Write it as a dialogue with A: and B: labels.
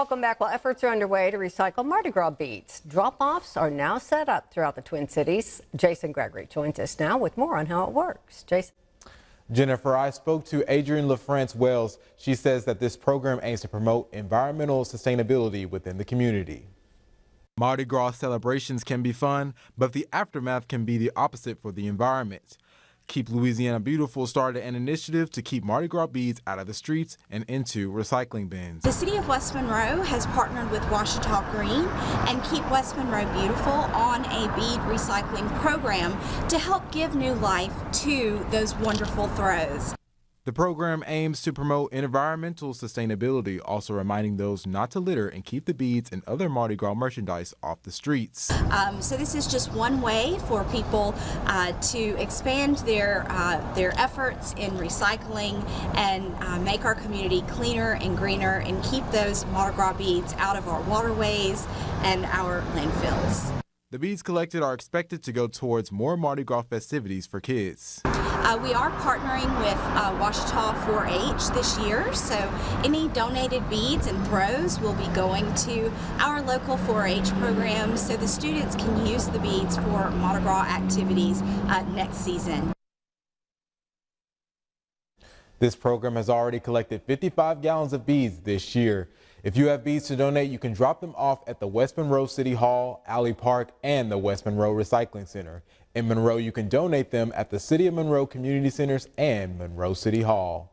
A: Welcome back. Well, efforts are underway to recycle Mardi Gras beads. Drop-offs are now set up throughout the Twin Cities. Jason Gregory joins us now with more on how it works. Jason.
B: Jennifer, I spoke to Adrienne LaFrance Wells. She says that this program aims to promote environmental sustainability within the community. Mardi Gras celebrations can be fun, but the aftermath can be the opposite for the environment. Keep Louisiana Beautiful started an initiative to keep Mardi Gras beads out of the streets and into recycling bins.
C: The City of West Monroe has partnered with Ouachita Green and Keep West Monroe Beautiful on a bead recycling program to help give new life to those wonderful throws.
B: The program aims to promote environmental sustainability, also reminding those not to litter and keep the beads and other Mardi Gras merchandise off the streets.
C: So this is just one way for people to expand their efforts in recycling and make our community cleaner and greener and keep those Mardi Gras beads out of our waterways and our landfills.
B: The beads collected are expected to go towards more Mardi Gras festivities for kids.
C: We are partnering with Ouachita 4-H this year, so any donated beads and throws will be going to our local 4-H programs so the students can use the beads for Mardi Gras activities next season.
B: This program has already collected 55 gallons of beads this year. If you have beads to donate, you can drop them off at the West Monroe City Hall, Alley Park, and the West Monroe Recycling Center. In Monroe, you can donate them at the City of Monroe Community Centers and Monroe City Hall.